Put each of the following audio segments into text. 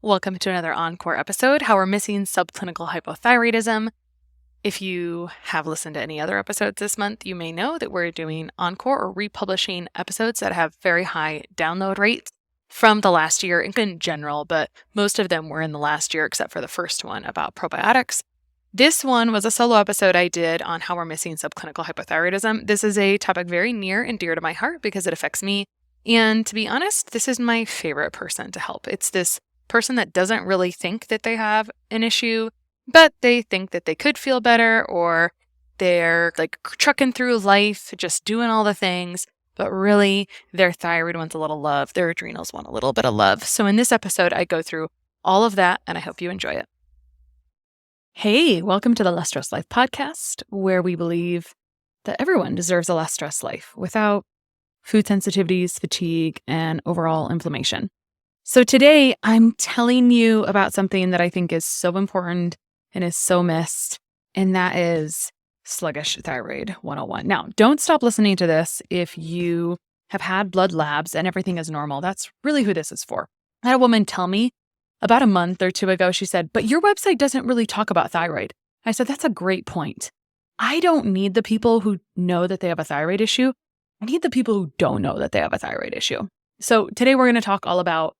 Welcome to another Encore episode, How We're Missing Subclinical Hypothyroidism. If you have listened to any other episodes this month, you may know that we're doing Encore or republishing episodes that have very high download rates from the last year in general, but most of them were in the last year except for the first one about probiotics. This one was a solo episode I did on how we're missing subclinical hypothyroidism. This is a topic very near and dear to my heart because it affects me. And to be honest, this is my favorite person to help. It's this person that doesn't really think that they have an issue, but they think that they could feel better, or they're like trucking through life, just doing all the things, but really their thyroid wants a little love, their adrenals want a little bit of love. So in this episode, I go through all of that, and I hope you enjoy it. Hey, welcome to the Less Stress Life podcast, where we believe that everyone deserves a less stressed life without food sensitivities, fatigue, and overall inflammation. So today I'm telling you about something that I think is so important and is so missed, and that is sluggish thyroid 101. Now, don't stop listening to this if you have had blood labs and everything is normal. That's really who this is for. I had a woman tell me about a month or two ago, she said, but your website doesn't really talk about thyroid. I said, that's a great point. I don't need the people who know that they have a thyroid issue. I need the people who don't know that they have a thyroid issue. So today we're going to talk all about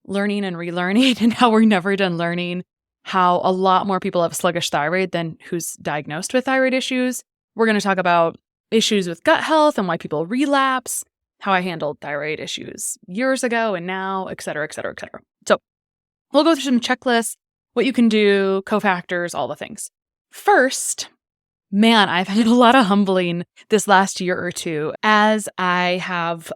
learning and relearning and how we're never done learning, how a lot more people have sluggish thyroid than who's diagnosed with thyroid issues. We're going to talk about issues with gut health and why people relapse, how I handled thyroid issues years ago and now, et cetera, et cetera, et cetera. So we'll go through some checklists, what you can do, cofactors, all the things. First, man, I've had a lot of humbling this last year or two as I have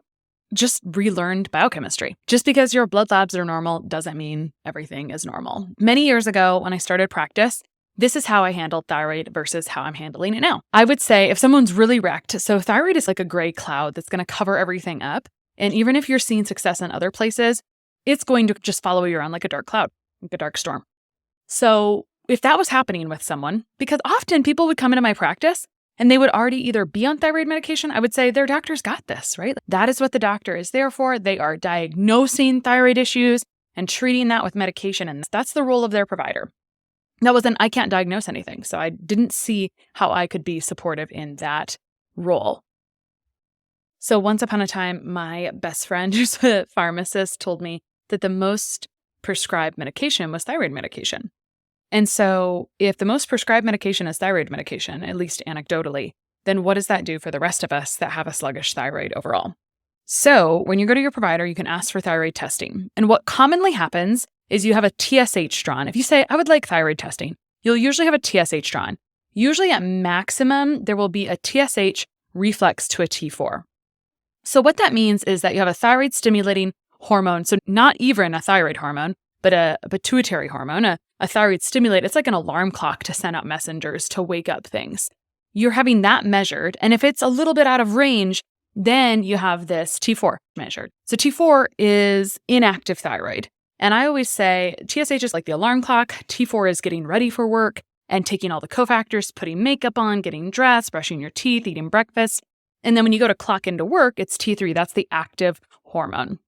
just relearned biochemistry. Just because your blood labs are normal doesn't mean everything is normal. Many years ago, when I started practice, this is how I handled thyroid versus how I'm handling it now. I would say if someone's really wrecked, so thyroid is like a gray cloud that's going to cover everything up. And even if you're seeing success in other places, it's going to just follow you around like a dark cloud, like a dark storm. So if that was happening with someone, because often people would come into my practice and they would already either be on thyroid medication, I would say their doctor's got this, right? That is what the doctor is there for. They are diagnosing thyroid issues and treating that with medication, and that's the role of their provider. That wasn't, I can't diagnose anything, so I didn't see how I could be supportive in that role. So once upon a time, my best friend, who's a pharmacist, told me that the most prescribed medication was thyroid medication. And so if the most prescribed medication is thyroid medication, at least anecdotally, then what does that do for the rest of us that have a sluggish thyroid overall? So when you go to your provider, you can ask for thyroid testing. And what commonly happens is you have a TSH drawn. If you say, I would like thyroid testing, you'll usually have a TSH drawn. Usually at maximum, there will be a TSH reflex to a T4. So what that means is that you have a thyroid stimulating hormone, so not even a thyroid hormone, but a pituitary hormone, a thyroid stimulate. It's like an alarm clock to send out messengers to wake up things. You're having that measured. And if it's a little bit out of range, then you have this T4 measured. So T4 is inactive thyroid. And I always say TSH is like the alarm clock. T4 is getting ready for work and taking all the cofactors, putting makeup on, getting dressed, brushing your teeth, eating breakfast. And then when you go to clock into work, it's T3. That's the active hormone.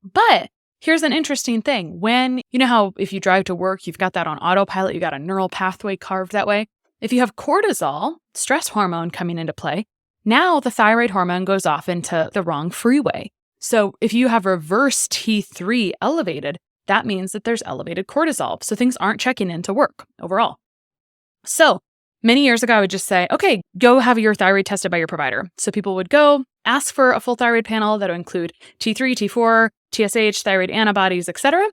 But here's an interesting thing. When, you know how if you drive to work, you've got that on autopilot, you got a neural pathway carved that way. If you have cortisol, stress hormone coming into play, now the thyroid hormone goes off into the wrong freeway. So if you have reverse T3 elevated, that means that there's elevated cortisol. So things aren't checking into work overall. So many years ago, I would just say, okay, go have your thyroid tested by your provider. So people would go ask for a full thyroid panel that would include T3, T4, TSH, thyroid antibodies, etc.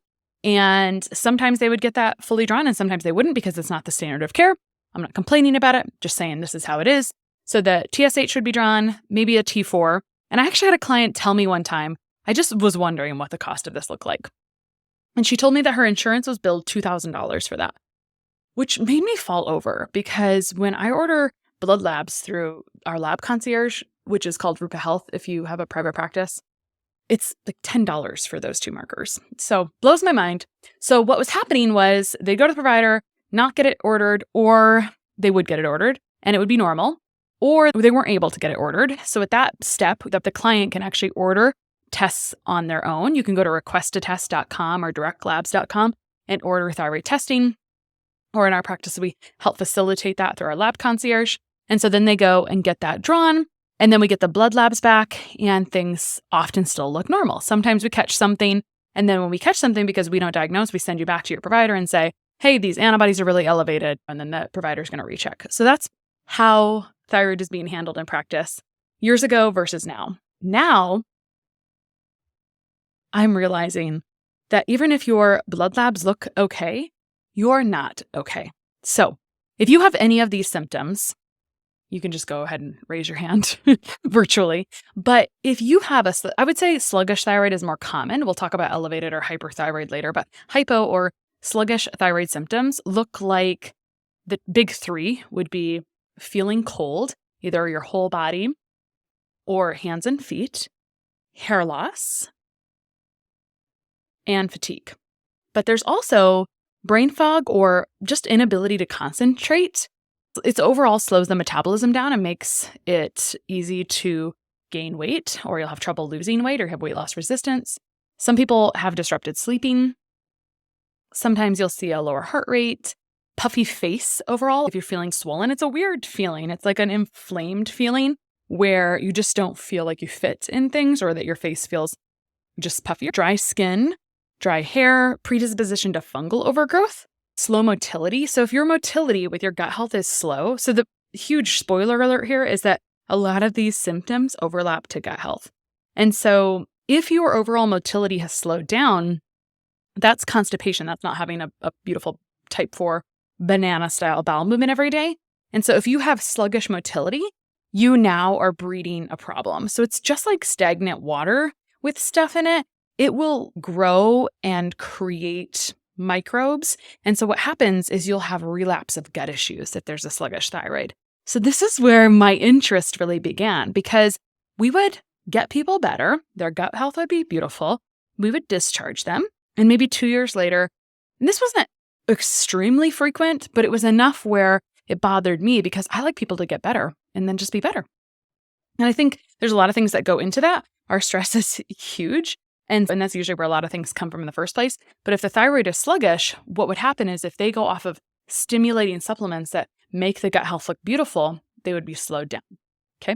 And sometimes they would get that fully drawn and sometimes they wouldn't because it's not the standard of care. I'm not complaining about it, just saying this is how it is. So the TSH should be drawn, maybe a T4. And I actually had a client tell me one time, I just was wondering what the cost of this looked like. And she told me that her insurance was billed $2,000 for that, which made me fall over because when I order blood labs through our lab concierge, which is called Rupa Health if you have a private practice, it's like $10 for those two markers. So blows my mind. So what was happening was they'd go to the provider, not get it ordered, or they would get it ordered and it would be normal, or they weren't able to get it ordered. So at that step, that the client can actually order tests on their own. You can go to requestatest.com or directlabs.com and order thyroid testing. Or in our practice, we help facilitate that through our lab concierge. And so then they go and get that drawn, and then we get the blood labs back, and things often still look normal. Sometimes we catch something, and then when we catch something, because we don't diagnose, we send you back to your provider and say, hey, these antibodies are really elevated, and then the provider is going to recheck. So that's how thyroid is being handled in practice years ago versus now. Now, I'm realizing that even if your blood labs look okay, you're not okay. So if you have any of these symptoms, you can just go ahead and raise your hand virtually. But if you have I would say sluggish thyroid is more common. We'll talk about elevated or hyperthyroid later, but hypo or sluggish thyroid symptoms look like the big three would be feeling cold, either your whole body or hands and feet, hair loss, and fatigue. But there's also brain fog or just inability to concentrate. It overall slows the metabolism down and makes it easy to gain weight, or you'll have trouble losing weight or have weight loss resistance. Some people have disrupted sleeping. Sometimes you'll see a lower heart rate, puffy face overall. If you're feeling swollen, it's a weird feeling. It's like an inflamed feeling where you just don't feel like you fit in things, or that your face feels just puffy. Dry skin, dry hair, predisposition to fungal overgrowth, slow motility. So if your motility with your gut health is slow, so the huge spoiler alert here is that a lot of these symptoms overlap to gut health. And so if your overall motility has slowed down, that's constipation. That's not having a beautiful type 4 banana style bowel movement every day. And so if you have sluggish motility, you now are breeding a problem. So it's just like stagnant water with stuff in it. It will grow and create microbes. And so what happens is you'll have relapse of gut issues if there's a sluggish thyroid. So this is where my interest really began, because we would get people better. Their gut health would be beautiful. We would discharge them. And maybe 2 years later, and this wasn't extremely frequent, but it was enough where it bothered me, because I like people to get better and then just be better. And I think there's a lot of things that go into that. Our stress is huge. And that's usually where a lot of things come from in the first place. But if the thyroid is sluggish, what would happen is if they go off of stimulating supplements that make the gut health look beautiful, they would be slowed down. Okay.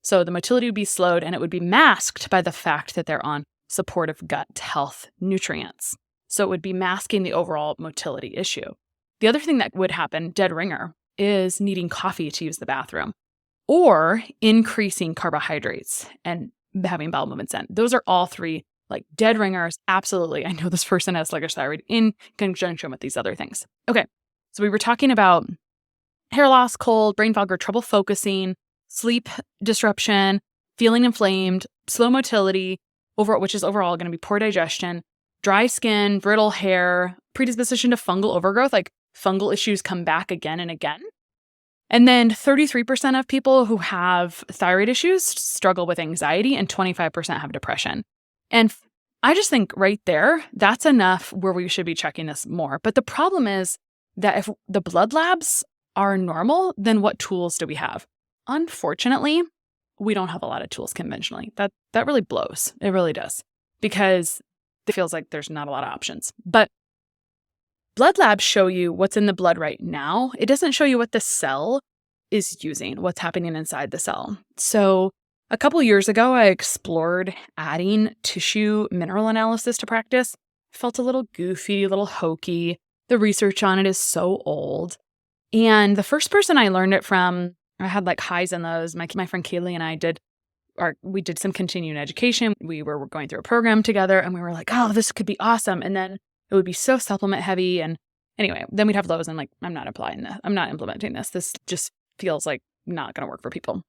So the motility would be slowed, and it would be masked by the fact that they're on supportive gut health nutrients. So it would be masking the overall motility issue. The other thing that would happen, dead ringer, is needing coffee to use the bathroom, or increasing carbohydrates and having bowel movements in. Those are all three like dead ringers. Absolutely. I know this person has sluggish thyroid in conjunction with these other things. Okay. So we were talking about hair loss, cold, brain fog or trouble focusing, sleep disruption, feeling inflamed, slow motility, which is overall going to be poor digestion, dry skin, brittle hair, predisposition to fungal overgrowth, like fungal issues come back again and again. And then 33% of people who have thyroid issues struggle with anxiety, and 25% have depression. And I just think right there, that's enough where we should be checking this more. But the problem is that if the blood labs are normal, then what tools do we have? Unfortunately, we don't have a lot of tools conventionally. That really blows. It really does. Because it feels like there's not a lot of options. But blood labs show you what's in the blood right now. It doesn't show you what the cell is using, what's happening inside the cell. So a couple years ago, I explored adding tissue mineral analysis to practice. It felt a little goofy, a little hokey. The research on it is so old. And the first person I learned it from, I had like highs and lows. My friend Kaylee and I we did some continuing education. We were going through a program together, and we were like, oh, this could be awesome. And then it would be so supplement heavy. And anyway, then we'd have lows and like, I'm not implementing this. This just feels like not going to work for people.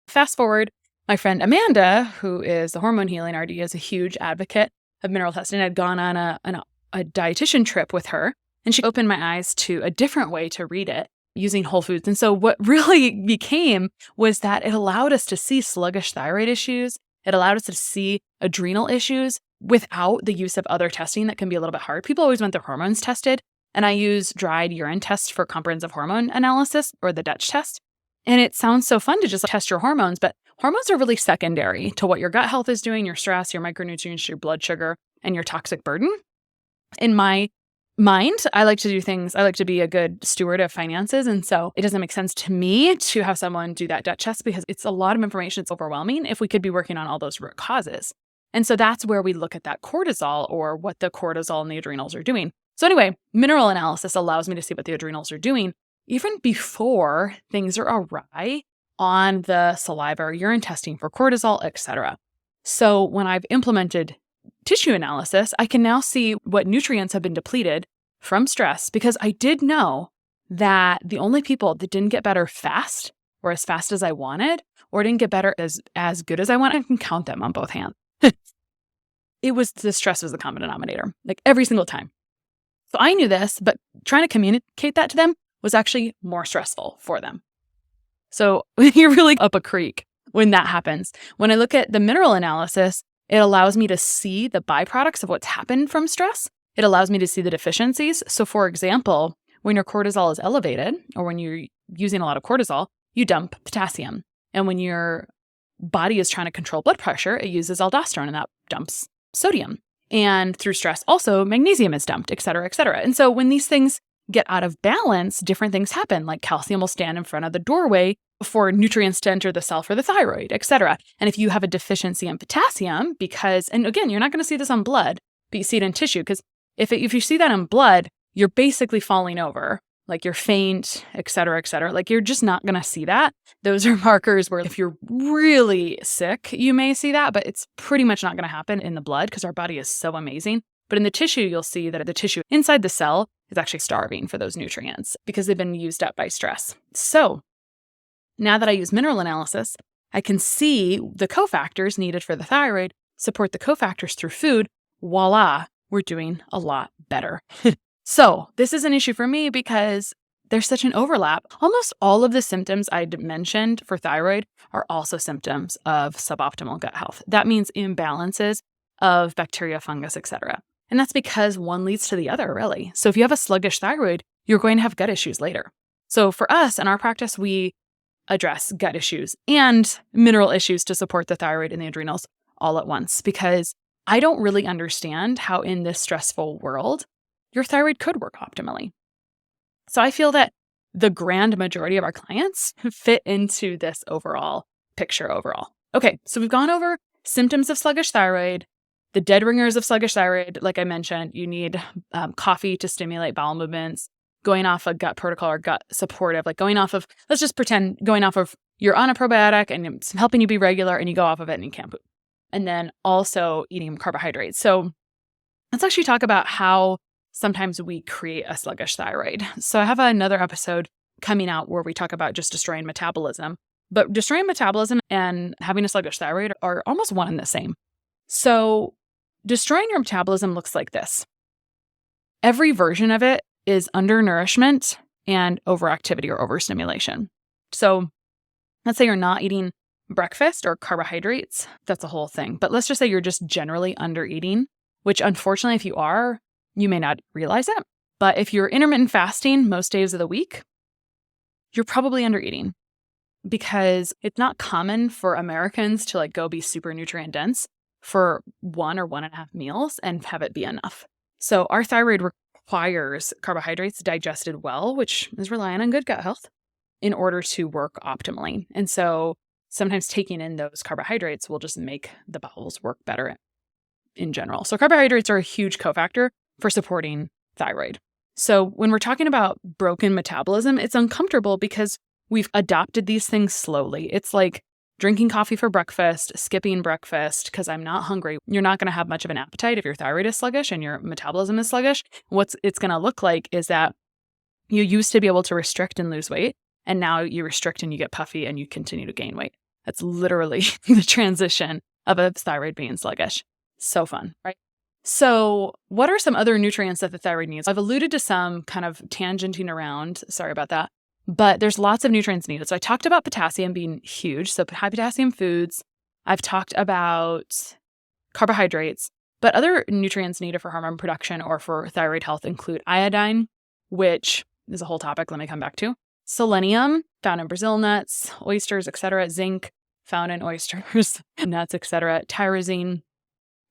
Fast forward, my friend Amanda, who is the hormone healing RD, is a huge advocate of mineral testing. I'd gone on a dietitian trip with her, and she opened my eyes to a different way to read it using whole foods. And so what really became was that it allowed us to see sluggish thyroid issues. It allowed us to see adrenal issues without the use of other testing that can be a little bit hard. People always want their hormones tested, and I use dried urine tests for comprehensive hormone analysis, or the Dutch test. And it sounds so fun to just test your hormones, but hormones are really secondary to what your gut health is doing, your stress, your micronutrients, your blood sugar, and your toxic burden. In my mind, I like to do things, I like to be a good steward of finances. And so it doesn't make sense to me to have someone do that debt chest because it's a lot of information. It's overwhelming if we could be working on all those root causes. And so that's where we look at that cortisol or what the cortisol and the adrenals are doing. So anyway, mineral analysis allows me to see what the adrenals are doing even before things are awry on the saliva or urine testing for cortisol, etc. So when I've implemented tissue analysis, I can now see what nutrients have been depleted from stress because I did know that the only people that didn't get better fast or as fast as I wanted or didn't get better as good as I wanted, I can count them on both hands. It was the stress was the common denominator, like every single time. So I knew this, but trying to communicate that to them was actually more stressful for them. So you're really up a creek when that happens. When I look at the mineral analysis, it allows me to see the byproducts of what's happened from stress. It allows me to see the deficiencies. So for example, when your cortisol is elevated or when you're using a lot of cortisol, you dump potassium. And when your body is trying to control blood pressure, it uses aldosterone and that dumps sodium. And through stress, also magnesium is dumped, et cetera, et cetera. And so when these things get out of balance, different things happen, like calcium will stand in front of the doorway for nutrients to enter the cell for the thyroid, et cetera. And if you have a deficiency in potassium, and again, you're not going to see this on blood, but you see it in tissue, because if you see that in blood, you're basically falling over, like you're faint, et cetera, et cetera. Like you're just not going to see that. Those are markers where if you're really sick, you may see that, but it's pretty much not going to happen in the blood because our body is so amazing. But in the tissue, you'll see that the tissue inside the cell is actually starving for those nutrients because they've been used up by stress. So now that I use mineral analysis, I can see the cofactors needed for the thyroid, support the cofactors through food. Voila, we're doing a lot better. So this is an issue for me because there's such an overlap. Almost all of the symptoms I mentioned for thyroid are also symptoms of suboptimal gut health. That means imbalances of bacteria, fungus, etc. And that's because one leads to the other, really. So if you have a sluggish thyroid, you're going to have gut issues later. So for us in our practice, we address gut issues and mineral issues to support the thyroid and the adrenals all at once because I don't really understand how in this stressful world, your thyroid could work optimally. So I feel that the grand majority of our clients fit into this overall picture overall. Okay, so we've gone over symptoms of sluggish thyroid, the dead ringers of sluggish thyroid. Like I mentioned, you need coffee to stimulate bowel movements, going off a gut protocol or gut supportive, like going off of, let's just pretend going off of, you're on a probiotic and it's helping you be regular and you go off of it and you can't poop. And then also eating carbohydrates. So let's actually talk about how sometimes we create a sluggish thyroid. So I have another episode coming out where we talk about just destroying metabolism. But destroying metabolism and having a sluggish thyroid are almost one and the same. So destroying your metabolism looks like this. Every version of it is undernourishment and overactivity or overstimulation. So let's say you're not eating breakfast or carbohydrates. That's a whole thing. But let's just say you're just generally undereating, which unfortunately, if you are, you may not realize it. But if you're intermittent fasting most days of the week, you're probably undereating because it's not common for Americans to like go be super nutrient dense for 1 or 1.5 meals and have it be enough. So our thyroid requires carbohydrates digested well, which is relying on good gut health in order to work optimally. And so sometimes taking in those carbohydrates will just make the bowels work better in general. So carbohydrates are a huge cofactor for supporting thyroid. So when we're talking about broken metabolism, it's uncomfortable because we've adopted these things slowly. It's like drinking coffee for breakfast, skipping breakfast because I'm not hungry. You're not going to have much of an appetite if your thyroid is sluggish and your metabolism is sluggish. What it's going to look like is that you used to be able to restrict and lose weight, and now you restrict and you get puffy and you continue to gain weight. That's literally the transition of a thyroid being sluggish. So fun, right? So what are some other nutrients that the thyroid needs? I've alluded to some kind of tangenting around. Sorry about that. But there's lots of nutrients needed. So I talked about potassium being huge. So high potassium foods. I've talked about carbohydrates. But other nutrients needed for hormone production or for thyroid health include iodine, which is a whole topic let me come back to. Selenium, found in Brazil nuts, oysters, etc. Zinc, found in oysters, nuts, etc. Tyrosine,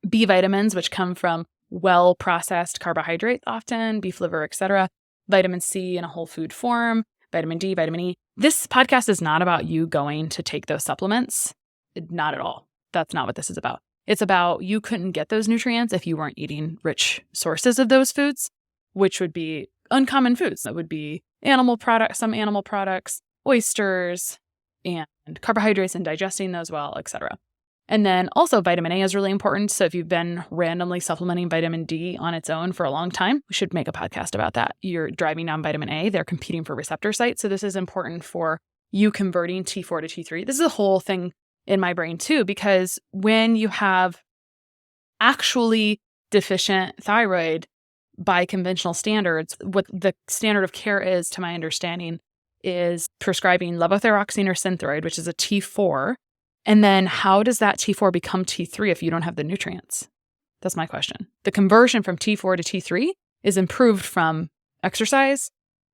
B vitamins, which come from well-processed carbohydrates often, beef liver, etc. Vitamin C in a whole food form, vitamin D, vitamin E. This podcast is not about you going to take those supplements. Not at all. That's not what this is about. It's about you couldn't get those nutrients if you weren't eating rich sources of those foods, which would be uncommon foods. That would be animal products, some animal products, oysters, and carbohydrates and digesting those well, etc. And then also vitamin A is really important. So if you've been randomly supplementing vitamin D on its own for a long time, we should make a podcast about that. You're driving down vitamin A. They're competing for receptor sites. So this is important for you converting T4 to T3. This is a whole thing in my brain too, because when you have actually deficient thyroid by conventional standards, what the standard of care is, to my understanding, is prescribing levothyroxine or Synthroid, which is a T4. And then how does that T4 become T3 if you don't have the nutrients? That's my question. The conversion from T4 to T3 is improved from exercise,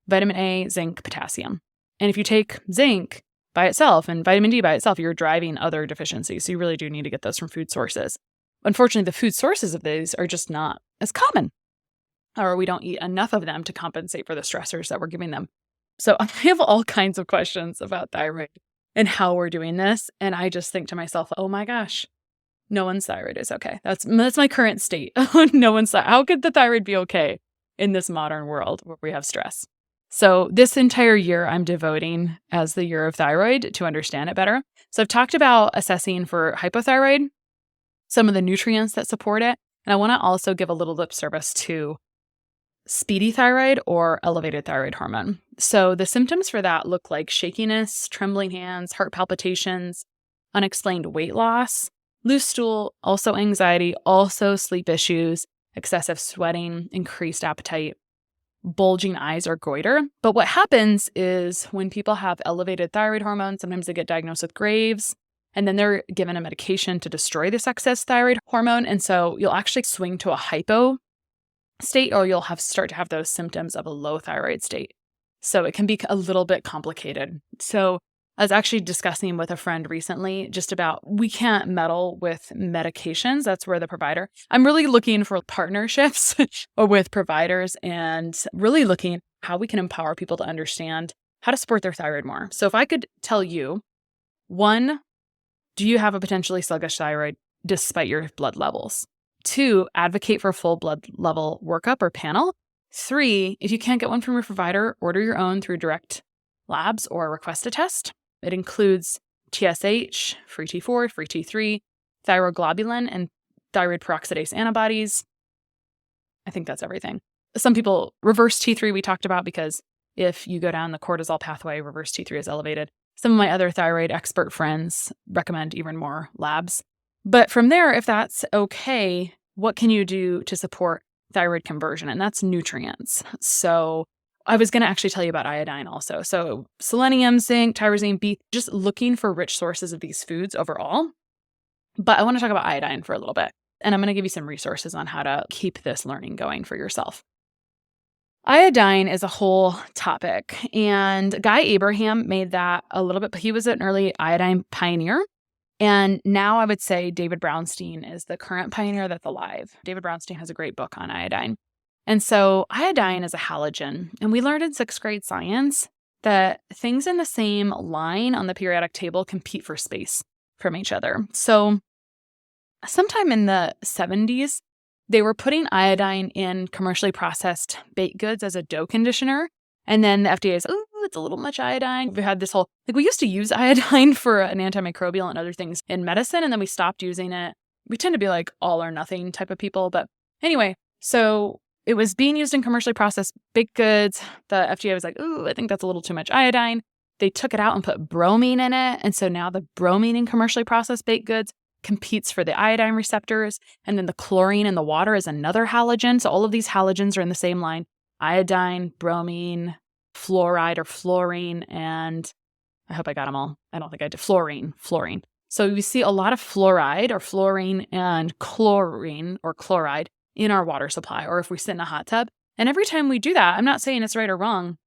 vitamin A, zinc, potassium. And if you take zinc by itself and vitamin D by itself, you're driving other deficiencies. So you really do need to get those from food sources. Unfortunately, the food sources of these are just not as common, or we don't eat enough of them to compensate for the stressors that we're giving them. So I have all kinds of questions about thyroid and how we're doing this. And I just think to myself, oh my gosh, no one's thyroid is okay. That's my current state. How could the thyroid be okay in this modern world where we have stress? So this entire year I'm devoting as the year of thyroid to understand it better. So I've talked about assessing for hypothyroid, some of the nutrients that support it. And I want to also give a little lip service to speedy thyroid or elevated thyroid hormone. So the symptoms for that look like shakiness, trembling hands, heart palpitations, unexplained weight loss, loose stool, also anxiety, also sleep issues, excessive sweating, increased appetite, bulging eyes or goiter. But what happens is when people have elevated thyroid hormone, sometimes they get diagnosed with Graves, and then they're given a medication to destroy this excess thyroid hormone. And so you'll actually swing to a hypo state, or you'll start to have those symptoms of a low thyroid state. So it can be a little bit complicated. So I was actually discussing with a friend recently just about we can't meddle with medications. That's where I'm really looking for partnerships or with providers and really looking how we can empower people to understand how to support their thyroid more. So if I could tell you, 1, do you have a potentially sluggish thyroid despite your blood levels? 2, advocate for a full blood level workup or panel. 3, if you can't get one from your provider, order your own through direct labs or request a test. It includes TSH, free T4, free T3, thyroglobulin, and thyroid peroxidase antibodies. I think that's everything. Some people reverse T3 we talked about because if you go down the cortisol pathway, reverse T3 is elevated. Some of my other thyroid expert friends recommend even more labs. But from there, if that's okay, what can you do to support thyroid conversion? And that's nutrients. So I was going to actually tell you about iodine also. So selenium, zinc, tyrosine B, just looking for rich sources of these foods overall. But I want to talk about iodine for a little bit. And I'm going to give you some resources on how to keep this learning going for yourself. Iodine is a whole topic. And Guy Abraham made that a little bit, but he was an early iodine pioneer. And now I would say David Brownstein is the current pioneer that's alive. David Brownstein has a great book on iodine. And so iodine is a halogen. And we learned in 6th grade science that things in the same line on the periodic table compete for space from each other. So sometime in the 70s, they were putting iodine in commercially processed baked goods as a dough conditioner. And then the FDA is, oh, it's a little much iodine. We had this whole, we used to use iodine for an antimicrobial and other things in medicine, and then we stopped using it. We tend to be like all or nothing type of people. But anyway, so it was being used in commercially processed baked goods. The FDA was like, ooh, I think that's a little too much iodine. They took it out and put bromine in it. And so now the bromine in commercially processed baked goods competes for the iodine receptors. And then the chlorine in the water is another halogen. So all of these halogens are in the same line. Iodine, bromine, fluoride or fluorine, and I hope I got them all. I don't think I did. Fluorine. So we see a lot of fluoride or fluorine and chlorine or chloride in our water supply, or if we sit in a hot tub. And every time we do that, I'm not saying it's right or wrong.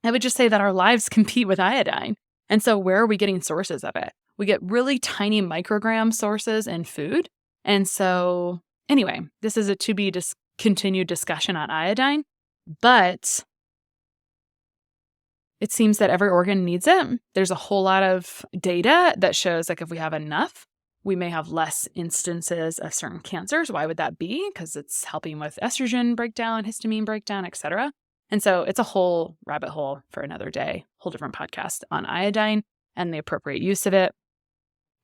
I would just say that our lives compete with iodine. And so where are we getting sources of it? we get really tiny microgram sources in food. And so anyway, this is a to be continued discussion on iodine, but it seems that every organ needs it. There's a whole lot of data that shows like if we have enough, we may have less instances of certain cancers. Why would that be? Because it's helping with estrogen breakdown, histamine breakdown, etc. And so it's a whole rabbit hole for another day, whole different podcast on iodine and the appropriate use of it.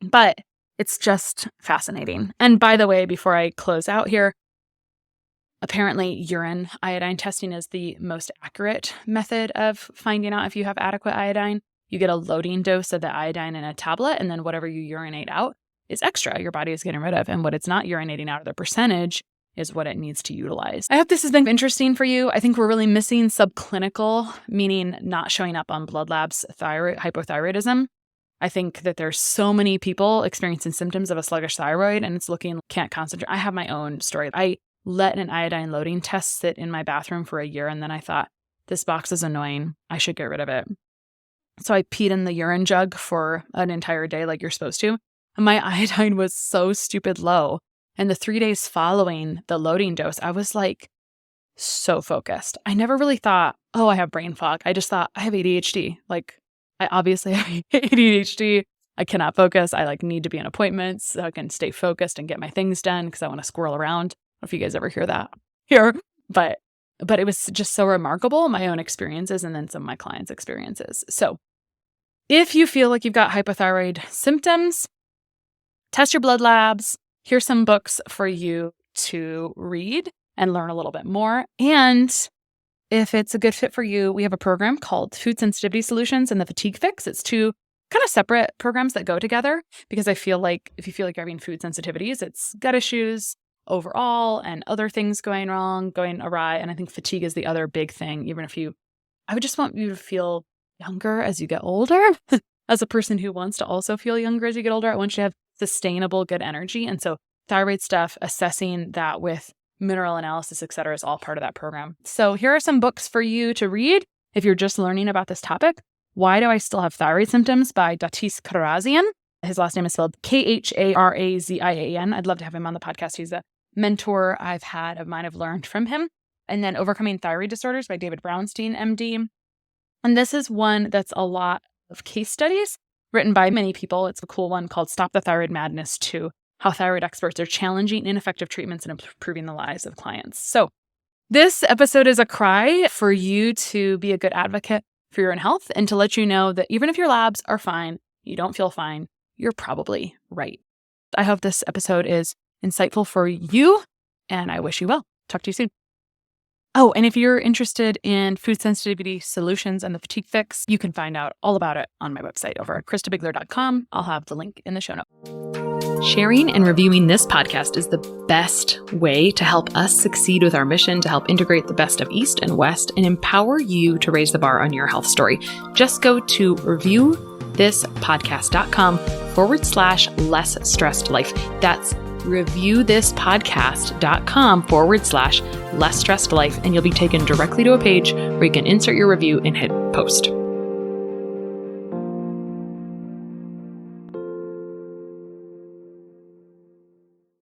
But it's just fascinating. And by the way, before I close out here, apparently urine iodine testing is the most accurate method of finding out if you have adequate iodine. You get a loading dose of the iodine in a tablet, and then whatever you urinate out is extra. Your body is getting rid of. And what it's not urinating out of the percentage is what it needs to utilize. I hope this has been interesting for you. I think we're really missing subclinical, meaning not showing up on blood labs, hypothyroidism. I think that there's so many people experiencing symptoms of a sluggish thyroid and it's looking, can't concentrate. I have my own story. I let an iodine loading test sit in my bathroom for a year and then I thought, this box is annoying. I should get rid of it. So I peed in the urine jug for an entire day like you're supposed to. And my iodine was so stupid low. And the 3 days following the loading dose, I was like so focused. I never really thought, oh, I have brain fog. I just thought I have ADHD. Like I obviously have ADHD. I cannot focus. I like need to be in appointments so I can stay focused and get my things done because I want to squirrel around. I don't know if you guys ever hear that here, but it was just so remarkable, my own experiences and then some of my clients' experiences. So if you feel like you've got hypothyroid symptoms, test your blood labs. Here's some books for you to read and learn a little bit more. And if it's a good fit for you, we have a program called Food Sensitivity Solutions and the Fatigue Fix. It's two kind of separate programs that go together because I feel like if you feel like you're having food sensitivities, it's gut issues overall and other things going wrong, going awry. And I think fatigue is the other big thing. I would just want you to feel younger as you get older. As a person who wants to also feel younger as you get older, I want you to have sustainable, good energy. And so thyroid stuff, assessing that with mineral analysis, et cetera, is all part of that program. So here are some books for you to read if you're just learning about this topic. Why Do I Still Have Thyroid Symptoms by Datis Kharrazian. His last name is spelled Kharazian. I'd love to have him on the podcast. He's a mentor I've had of mine. I've learned from him. And then Overcoming Thyroid Disorders by David Brownstein, MD. And this is one that's a lot of case studies written by many people. It's a cool one called Stop the Thyroid Madness 2, How Thyroid Experts Are Challenging Ineffective Treatments and Improving the Lives of Clients. So this episode is a cry for you to be a good advocate for your own health and to let you know that even if your labs are fine, you don't feel fine, you're probably right. I hope this episode is insightful for you, and I wish you well. Talk to you soon. Oh, and if you're interested in food sensitivity solutions and the fatigue fix, you can find out all about it on my website over at KristaBigler.com. I'll have the link in the show notes. Sharing and reviewing this podcast is the best way to help us succeed with our mission to help integrate the best of East and West and empower you to raise the bar on your health story. Just go to reviewthispodcast.com/less stressed life. That's reviewthispodcast.com/less stressed life, and you'll be taken directly to a page where you can insert your review and hit post.